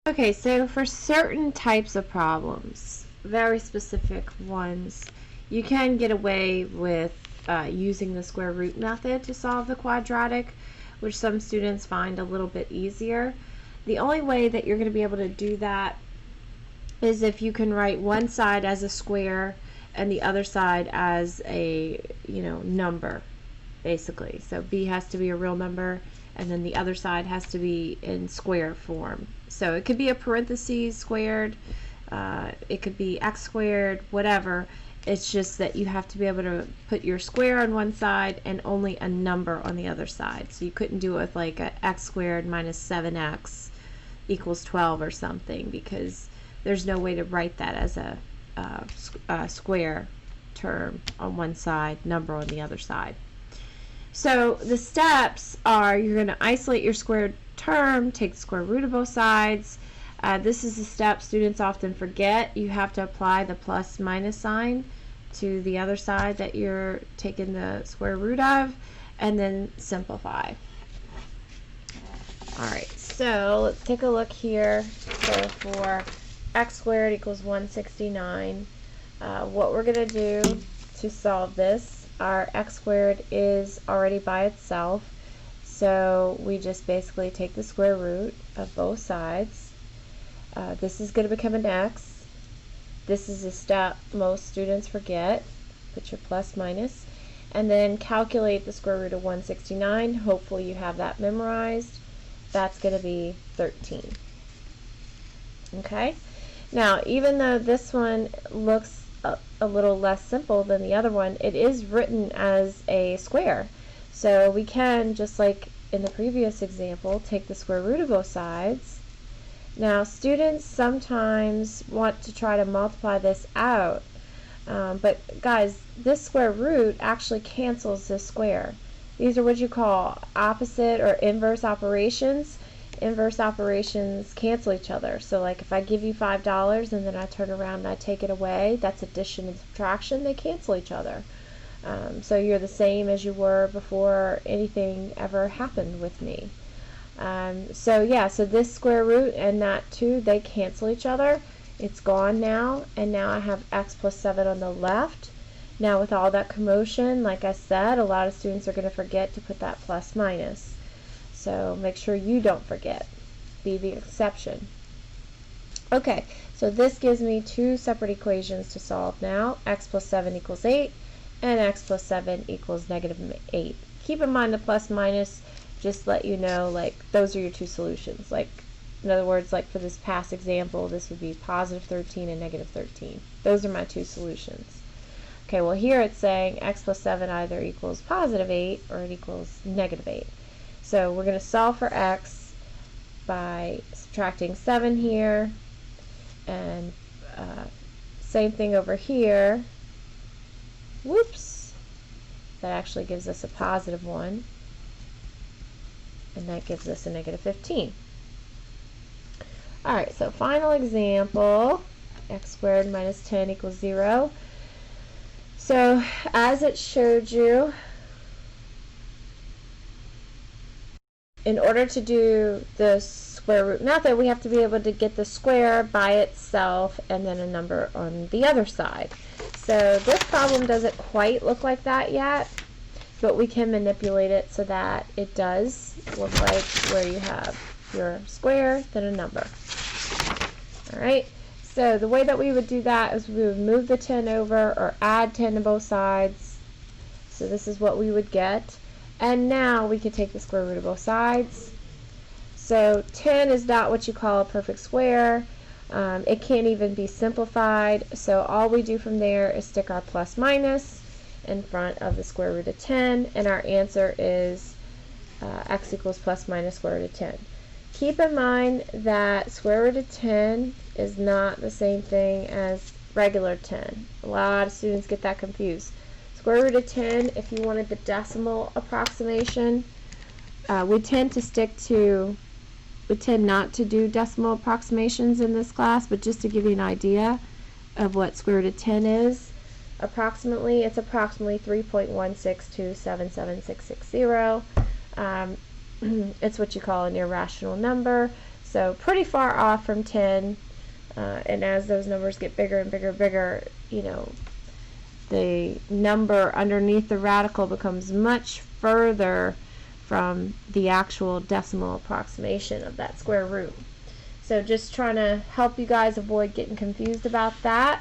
Okay, so for certain types of problems, very specific ones, you can get away with using the square root method to solve the quadratic, which some students find a little bit easier. The only way that you're going to be able to do that is if you can write one side as a square and the other side as a, number, basically. So b has to be a real number, and then the other side has to be in square form. So it could be a parentheses squared, it could be x squared, whatever. It's just that you have to be able to put your square on one side and only a number on the other side. So you couldn't do it with like a x squared minus 7x equals 12 or something, because there's no way to write that as a square term on one side, number on the other side. So the steps are, you're going to isolate your squared term, take the square root of both sides. This is a step students often forget. You have to apply the plus minus sign to the other side that you're taking the square root of, and then simplify. Alright, so let's take a look here. So for x squared equals 169, what we're going to do to solve this, our x squared is already by itself, so we just basically take the square root of both sides. This is going to become an x. This is a step most students forget. Put your plus minus, and then calculate the square root of 169. Hopefully you have that memorized. That's going to be 13. Okay? Now, even though this one looks a little less simple than the other one, it is written as a square. So we can, just like in the previous example, take the square root of both sides. Now, students sometimes want to try to multiply this out, but guys, this square root actually cancels this square. These are what you call opposite or inverse operations. Inverse operations cancel each other. So like if I give you $5 and then I turn around and I take it away, that's addition and subtraction. They cancel each other. So you're the same as you were before anything ever happened with me. So this square root and that 2, they cancel each other. It's gone now, and now I have x plus 7 on the left. Now with all that commotion, like I said, a lot of students are going to forget to put that plus minus. So make sure you don't forget. Be the exception. Okay, so this gives me two separate equations to solve now. X plus 7 equals 8, and x plus 7 equals negative 8. Keep in mind the plus minus, just let you know, like, those are your two solutions. Like, in other words, like for this past example, this would be positive 13 and negative 13. Those are my two solutions. Okay, well here it's saying x plus 7 either equals positive 8 or it equals negative 8. So we're going to solve for x by subtracting 7 here, and same thing over here. Whoops! That actually gives us a positive 1, and that gives us a negative 15. Alright, so final example, x squared minus 10 equals 0. So as it showed you, in order to do the square root method, we have to be able to get the square by itself and then a number on the other side. So this problem doesn't quite look like that yet, but we can manipulate it so that it does look like where you have your square, then a number. Alright, so the way that we would do that is we would move the 10 over or add 10 to both sides. So this is what we would get. And now we can take the square root of both sides. So 10 is not what you call a perfect square. It can't even be simplified. So all we do from there is stick our plus minus in front of the square root of 10, and our answer is x equals plus minus square root of 10. Keep in mind that square root of 10 is not the same thing as regular 10. A lot of students get that confused. Square root of 10, if you wanted the decimal approximation, we tend not to do decimal approximations in this class, but just to give you an idea of what square root of 10 is, approximately, it's approximately 3.162776660. It's what you call an irrational number. So pretty far off from 10, and as those numbers get bigger and bigger, you know, the number underneath the radical becomes much further from the actual decimal approximation of that square root. So just trying to help you guys avoid getting confused about that.